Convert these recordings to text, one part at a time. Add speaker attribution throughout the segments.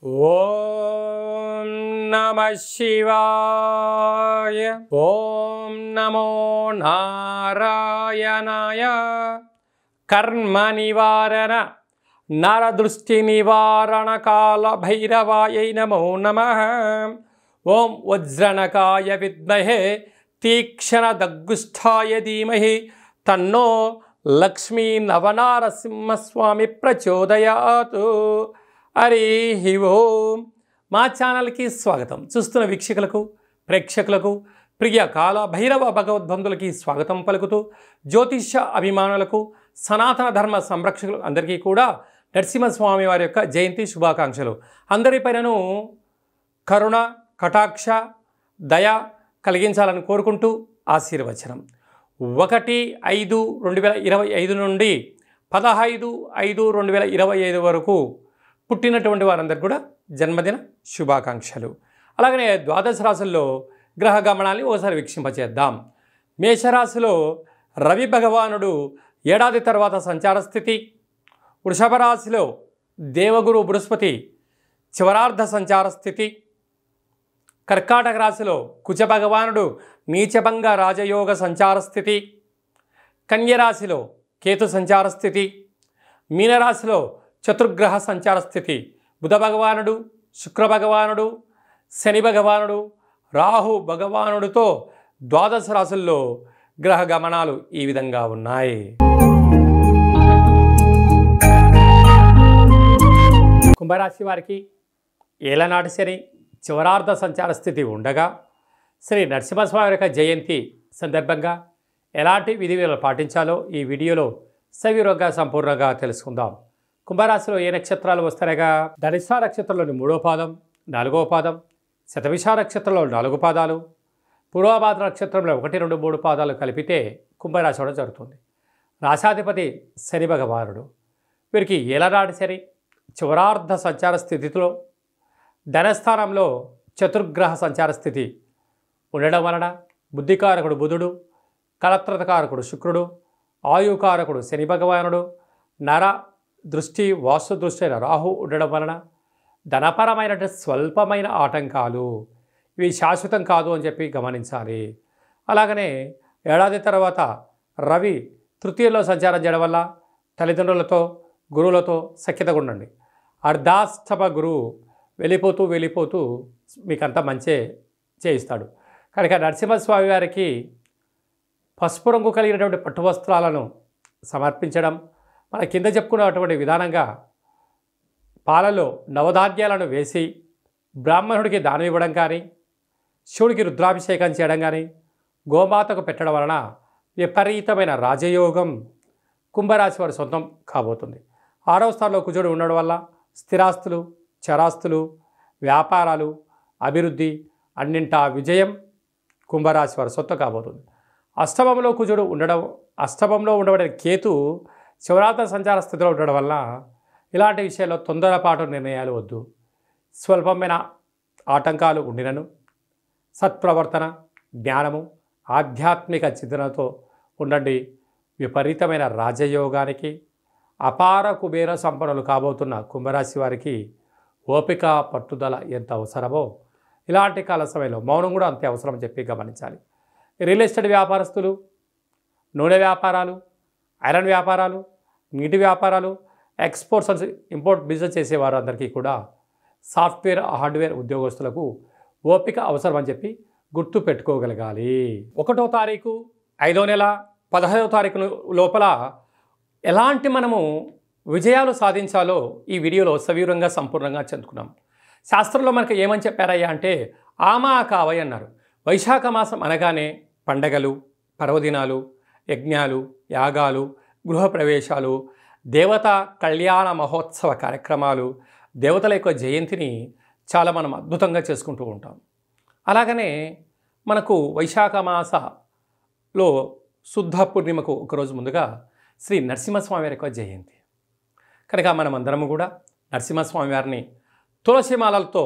Speaker 1: ఓం నమః శివాయ. ఓం నమో నారాయణాయ. కర్మ నివారణ నరదృష్టి నివారణ కాల భైరవాయ నమో నమః. ఓం వజ్రనకాయ విద్మహే తీక్షణ దగ్గుష్ఠాయ ధీమహి తన్నో లక్ష్మీ నవనారసింహస్వామి ప్రచోదయాతు. హరి ఓం. మా ఛానల్కి స్వాగతం. చూస్తున్న వీక్షకులకు, ప్రేక్షకులకు, ప్రియ కాల భైరవ భగవద్బంధులకి స్వాగతం పలుకుతూ, జ్యోతిష్య అభిమానులకు, సనాతన ధర్మ సంరక్షకులు అందరికీ కూడా నరసింహస్వామి వారి యొక్క జయంతి శుభాకాంక్షలు. అందరిపైనను కరుణ, కటాక్ష, దయ కలిగించాలని కోరుకుంటూ ఆశీర్వచనం. 1/5/2025 నుండి 15/5/2025 వరకు పుట్టినటువంటి వారందరికీ కూడా జన్మదిన శుభాకాంక్షలు. అలాగనే ద్వాదశ రాశుల్లో గ్రహ గమనాన్ని ఒకసారి వీక్షింపచేద్దాం. మేషరాశిలో రవి భగవానుడు ఏడాది తర్వాత సంచార స్థితి. వృషభ రాశిలో దేవగురు బృహస్పతి చివరార్ధ సంచార స్థితి. కర్కాటక రాశిలో కుజ భగవానుడు నీచభంగ రాజయోగ సంచార స్థితి. కన్యరాశిలో కేతు సంచార స్థితి. మీనరాశిలో చతుర్గ్రహ సంచార స్థితి. బుధ భగవానుడు, శుక్ర భగవానుడు, శని భగవానుడు, రాహు భగవానుడితో ద్వాదశ రాశుల్లో గ్రహ గమనాలు ఈ విధంగా ఉన్నాయి. కుంభరాశి వారికి ఏలనాటి శని చివరార్ధ సంచార స్థితి ఉండగా, శ్రీ నరసింహస్వామి యొక్క జయంతి సందర్భంగా ఎలాంటి విధి విధానాలు పాటించాలో ఈ వీడియోలో సవివరంగా సంపూర్ణంగా తెలుసుకుందాం. కుంభరాశిలో ఏ నక్షత్రాలు వస్తాయిగా? ధనిష్ట నక్షత్రంలోని 3వ పాదం, 4వ పాదం, శతభిష నక్షత్రంలో 4 పాదాలు, పూర్వభాద్ర నక్షత్రంలో 1, 2, 3 పాదాలు కలిపితే కుంభరాశి అవడం జరుగుతుంది. రాశాధిపతి శని భగవానుడు. వీరికి ఏలనాటి శని చివరార్ధ సంచార స్థితిలో ధనస్థానంలో చతుర్గ్రహ సంచార స్థితి ఉండడం వలన బుద్ధికారకుడు బుధుడు, కళత్రకారకుడు శుక్రుడు, ఆయుకారకుడు శని భగవానుడు, నర దృష్టి వాస్తు దృష్టి అయిన రాహు ఉండడం వలన ధనపరమైన స్వల్పమైన ఆటంకాలు, ఇవి శాశ్వతం కాదు అని చెప్పి గమనించాలి. అలాగనే ఏడాది తర్వాత రవి తృతీయలో సంచారం చేయడం వల్ల తల్లిదండ్రులతో, గురువులతో సఖ్యతగా ఉండండి. అర్ధాష్టమ గురువు వెళ్ళిపోతూ మీకంతా మంచే చేయిస్తాడు. కనుక నరసింహస్వామి వారికి పసుపు రంగు కలిగినటువంటి పట్టు వస్త్రాలను సమర్పించడం, మన కింద చెప్పుకున్నటువంటి విధానంగా పాలలో నవధాన్యాలను వేసి బ్రాహ్మణుడికి దానం ఇవ్వడం కానీ, శివుడికి రుద్రాభిషేకం చేయడం కానీ, గోమాతకు పెట్టడం వలన విపరీతమైన రాజయోగం కుంభరాశి వారి సొంతం కాబోతుంది. 6వ స్థానంలో కుజుడు ఉండడం వల్ల స్థిరాస్తులు, చరాస్తులు, వ్యాపారాలు, అభివృద్ధి, అన్నింటా విజయం కుంభరాశి వారి సొంతం కాబోతుంది. అష్టమంలో కుజుడు అష్టమంలో ఉండబడే కేతు చివరార్ధ సంచార స్థితిలో ఉండడం వల్ల ఇలాంటి విషయాల్లో తొందరపాటు నిర్ణయాలు వద్దు. స్వల్పమైన ఆటంకాలు ఉండినను సత్ప్రవర్తన, జ్ఞానము, ఆధ్యాత్మిక చింతనతో ఉండండి. విపరీతమైన రాజయోగానికి అపార కుబేర సంపన్నులు కాబోతున్న కుంభరాశి వారికి ఓపిక, పట్టుదల ఎంత అవసరమో ఇలాంటి కాల సమయంలో మౌనం కూడా అంతే అవసరం చెప్పి గమనించాలి. రియల్ ఎస్టేట్ వ్యాపారస్తులు, నూనె వ్యాపారాలు, ఐరన్ వ్యాపారాలు, నీటి వ్యాపారాలు, ఎక్స్పోర్ట్స్ అండ్ ఇంపోర్ట్ బిజినెస్ చేసేవారు అందరికీ కూడా సాఫ్ట్వేర్, హార్డ్వేర్ ఉద్యోగస్తులకు ఓపిక అవసరం అని చెప్పి గుర్తు పెట్టుకోగలగాలి. 1వ తారీఖు 5వ నెల 15వ తారీఖు లోపల ఎలాంటి మనము విజయాలు సాధించాలో ఈ వీడియోలో సవివరంగా సంపూర్ణంగా చెందుకున్నాం. శాస్త్రంలో మనకు ఏమని చెప్పారయ్యా అంటే ఆమా కావై అన్నారు. వైశాఖ మాసం అనగానే పండగలు, పర్వదినాలు, యజ్ఞాలు, యాగాలు, గృహప్రవేశాలు, దేవతా కళ్యాణ మహోత్సవ కార్యక్రమాలు, దేవతల యొక్క జయంతిని చాలా మనం అద్భుతంగా చేసుకుంటూ ఉంటాం. అలాగనే మనకు వైశాఖ మాసలో శుద్ధ పూర్ణిమకు ఒకరోజు ముందుగా శ్రీ నరసింహస్వామి వారి యొక్క జయంతి. కనుక మనం అందరము కూడా నరసింహస్వామి వారిని తులసిమాలలతో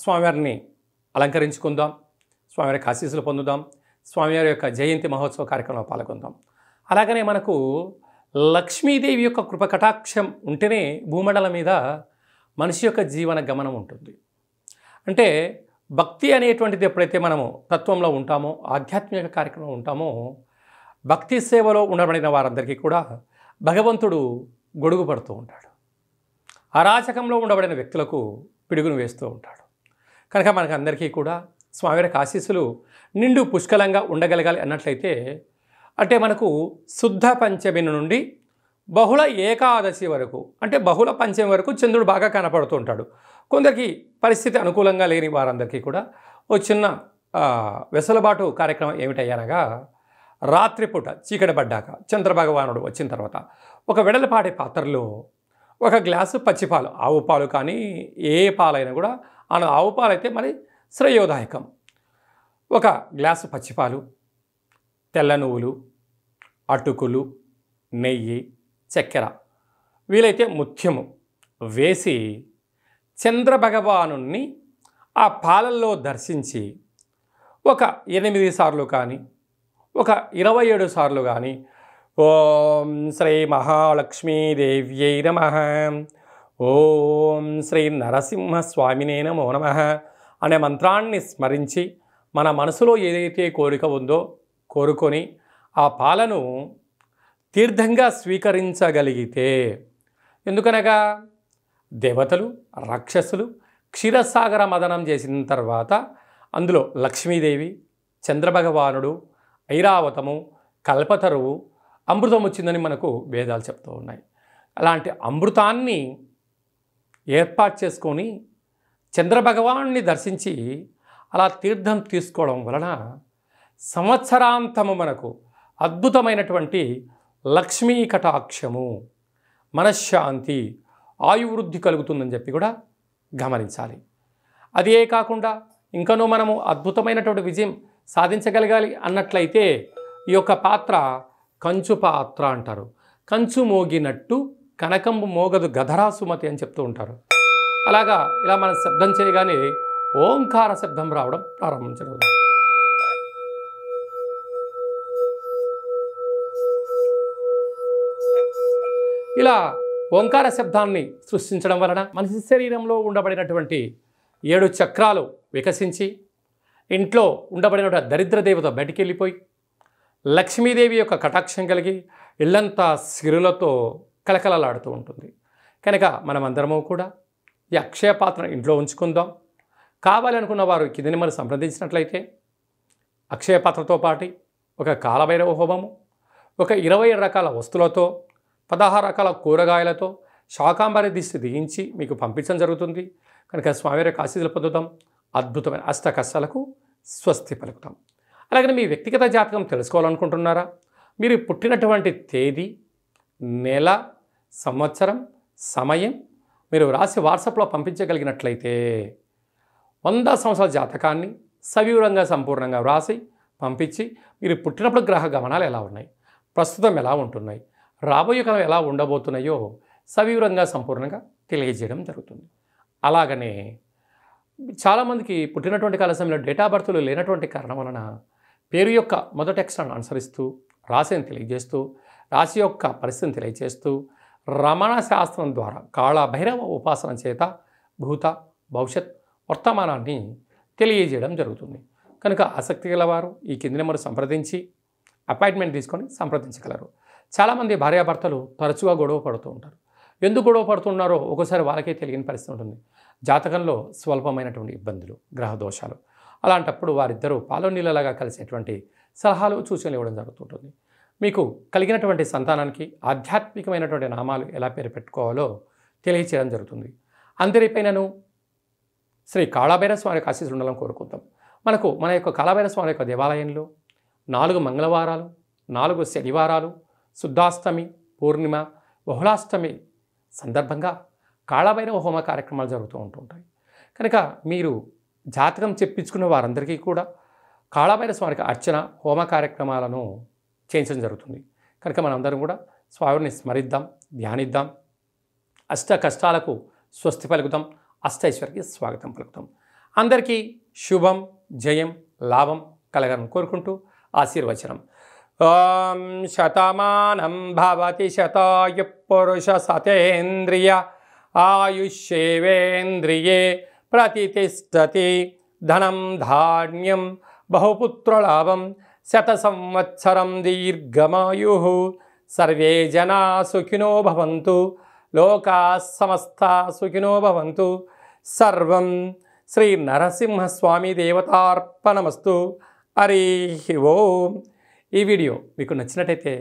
Speaker 1: స్వామివారిని అలంకరించుకుందాం, స్వామివారికి ఆశీస్సులు పొందుదాం, స్వామివారి యొక్క జయంతి మహోత్సవ కార్యక్రమంలో పాల్గొందాం. అలాగనే మనకు లక్ష్మీదేవి యొక్క కృప కటాక్షం ఉంటేనే భూమండలం మీద మనిషి యొక్క జీవన గమనం ఉంటుంది. అంటే భక్తి అనేటువంటిది ఎప్పుడైతే మనము తత్వంలో ఉంటామో, ఆధ్యాత్మిక కార్యక్రమంలో ఉంటామో, భక్తి సేవలో ఉండబడిన వారందరికీ కూడా భగవంతుడు గొడుగు పడుతూ ఉంటాడు. అరాచకంలో ఉండబడిన వ్యక్తులకు పిడుగును వేస్తూ ఉంటాడు. కనుక మనకు అందరికీ కూడా స్వామివారి ఆశీస్సులు నిండు పుష్కలంగా ఉండగలగాలి అన్నట్లయితే, అంటే మనకు శుద్ధ పంచమి నుండి బహుళ ఏకాదశి వరకు, అంటే బహుళ పంచమి వరకు చంద్రుడు బాగా కనపడుతూ ఉంటాడు. కొందరికి పరిస్థితి అనుకూలంగా లేని వారందరికీ కూడా ఓ చిన్న వెసులుబాటు కార్యక్రమం ఏమిటయ్యానగా, రాత్రిపూట చీకటి పడ్డాక చంద్రభగవానుడు వచ్చిన తర్వాత ఒక వెడలపాటి పాత్రలో ఒక గ్లాసు పచ్చిపాలు, ఆవు పాలు కానీ ఏ పాలైనా కూడా, ఆవు పాలు అయితే మరి శ్రేయోదాయకం. ఒక గ్లాసు పచ్చిపాలు, తెల్ల నువ్వులు, అటుకులు, నెయ్యి, చక్కెర, వీలైతే ముత్యము వేసి చంద్రభగవాను ఆ పాలల్లో దర్శించి ఒక 8 సార్లు కానీ ఒక 27 సార్లు కానీ ఓం శ్రీ మహాలక్ష్మీదేవ్యై నమః, ఓం శ్రీ నరసింహస్వామినే నమో నమః అనే మంత్రాన్ని స్మరించి మన మనసులో ఏదైతే కోరిక ఉందో కోరుకొని ఆ పాలను తీర్థంగా స్వీకరించగలిగితే, ఎందుకనగా దేవతలు రాక్షసులు క్షీరసాగర మదనం చేసిన తర్వాత అందులో లక్ష్మీదేవి, చంద్రభగవానుడు, ఐరావతము, కల్పతరువు, అమృతం వచ్చిందని మనకు వేదాలు చెప్తూ ఉన్నాయి. అలాంటి అమృతాన్ని ఏర్పాటు చేసుకొని చంద్రభగవాన్ని దర్శించి అలా తీర్థం తీసుకోవడం వలన సంవత్సరాంతము మనకు అద్భుతమైనటువంటి లక్ష్మీ కటాక్షము, మనశ్శాంతి, ఆయువృద్ధి కలుగుతుందని చెప్పి కూడా గమనించాలి. అదే కాకుండా ఇంకనూ మనము అద్భుతమైనటువంటి విజయం సాధించగలగాలి అన్నట్లయితే ఈ యొక్క పాత్ర కంచు పాత్ర అంటారు. కంచు మోగినట్టు కనకంబు మోగదు గధరా సుమతి అని చెప్తూ ఉంటారు. అలాగా ఇలా మనం శబ్దం చేయగానే ఓంకార శబ్దం రావడం ప్రారంభించడం. ఇలా ఓంకార శబ్దాన్ని సృష్టించడం వలన మనిషి శరీరంలో ఉండబడినటువంటి 7 చక్రాలు వికసించి ఇంట్లో ఉండబడిన దరిద్ర దేవత బయటికి వెళ్ళిపోయి లక్ష్మీదేవి యొక్క కటాక్షం కలిగి ఇల్లంతా సిరులతో కలకలలాడుతూ ఉంటుంది. కనుక మనమందరము కూడా ఈ అక్షయ పాత్రను ఇంట్లో ఉంచుకుందాం. కావాలనుకున్న వారు కింది నెంబర్ సంప్రదించినట్లయితే అక్షయ పాత్రతో పాటు ఒక కాలభైరవ హోమము, ఒక 20 రకాల వస్తువులతో, 16 రకాల కూరగాయలతో శాకాంబరి దిష్టి దిగించి మీకు పంపించడం జరుగుతుంది. కనుక స్వామివారి ఆశీస్సులు పొందుతాం. అద్భుతమైన అష్ట కష్టాలకు స్వస్తి పలుకుతాం. అలాగే మీ వ్యక్తిగత జాతకం తెలుసుకోవాలనుకుంటున్నారా? మీరు పుట్టినటువంటి తేదీ, నెల, సంవత్సరం, సమయం మీరు రాసి వాట్సాప్లో పంపించగలిగినట్లయితే 100 సంవత్సరాల జాతకాన్ని సవివరంగా సంపూర్ణంగా వ్రాసి పంపించి మీరు పుట్టినప్పుడు గ్రహ గమనాలు ఎలా ఉన్నాయి, ప్రస్తుతం ఎలా ఉంటున్నాయి, రాబోయే కాలం ఎలా ఉండబోతున్నాయో సవివరంగా సంపూర్ణంగా తెలియజేయడం జరుగుతుంది. అలాగనే చాలామందికి పుట్టినటువంటి కాల సమయంలో డేటా బర్త్లు లేనటువంటి కారణం వలన పేరు యొక్క మొదటి అక్షరాన్ని అనుసరిస్తూ రాశిని తెలియజేస్తూ రాశి యొక్క పరిస్థితిని తెలియజేస్తూ రమణ శాస్త్రం ద్వారా కాళభైరవ ఉపాసన చేత భూత భవిష్యత్ వర్తమానాన్ని తెలియజేయడం జరుగుతుంది. కనుక ఆసక్తి గలవారు ఈ కింది నెంబర్ సంప్రదించి అపాయింట్మెంట్ తీసుకొని సంప్రదించగలరు. చాలామంది భార్యాభర్తలు తరచుగా గొడవ పడుతూ ఉంటారు. ఎందుకు గొడవ పడుతున్నారో ఒకసారి వాళ్ళకే తెలియని పరిస్థితి ఉంటుంది. జాతకంలో స్వల్పమైనటువంటి ఇబ్బందులు, గ్రహ దోషాలు, అలాంటప్పుడు వారిద్దరూ పాలు నీళ్ళలాగా కలిసేటువంటి సలహాలు సూచనలు ఇవ్వడం జరుగుతుంటుంది. మీకు కలిగినటువంటి సంతానానికి ఆధ్యాత్మికమైనటువంటి నామాలు ఎలా పేరు పెట్టుకోవాలో తెలియచేయడం జరుగుతుంది. అందరిపైనను శ్రీ కాళభైరవ స్వామి ఆశీస్సులు ఉండాలని కోరుకుంటాం. మన యొక్క కాళభైరవ స్వామి యొక్క దేవాలయంలో 4 మంగళవారాలు, 4 శనివారాలు, శుద్ధాష్టమి, పూర్ణిమ, బహుళాష్టమి సందర్భంగా కాళభైరవ హోమ కార్యక్రమాలు జరుగుతూ ఉంటుంటాయి. కనుక మీరు జాతకం చెప్పించుకున్న వారందరికీ కూడా కాళభైరవ స్వామికి అర్చన, హోమ కార్యక్రమాలను చేయించడం జరుగుతుంది. కనుక మనందరం కూడా స్వామిని స్మరిద్దాం, ధ్యానిద్దాం, అష్ట కష్టాలకు స్వస్తి పలుకుతాం, అష్టైశ్వర్యకి స్వాగతం పలుకుతాం. అందరికీ శుభం, జయం, లాభం కలగాలని కోరుకుంటూ ఆశీర్వచనం. ఓం శతమానం భవతి శతాయు పురుష సతేంద్రియ ఆయుష్యేవేంద్రియే ప్రతిష్టతి ధనం ధాన్యం బహుపుత్రలాభం శత సంవత్సరం దీర్ఘమాయు సర్వే జనా సుఖినో భవంతు లోకా సమస్తా సుఖినో భవంతు సర్వం శ్రీ నరసింహస్వామి దేవతార్పణమస్తు. హరి ఓం. ఈ వీడియో మీకు నచ్చినట్టయితే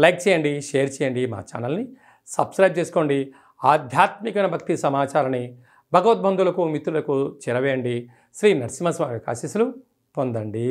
Speaker 1: లైక్ చేయండి, షేర్ చేయండి, మా ఛానల్ని సబ్స్క్రైబ్ చేసుకోండి. ఆధ్యాత్మిక భక్తి సమాచారాన్ని భగవద్బంధువులకు మిత్రులకు చేరవేయండి. శ్రీ నరసింహస్వామి ఆశీస్సులు పొందండి.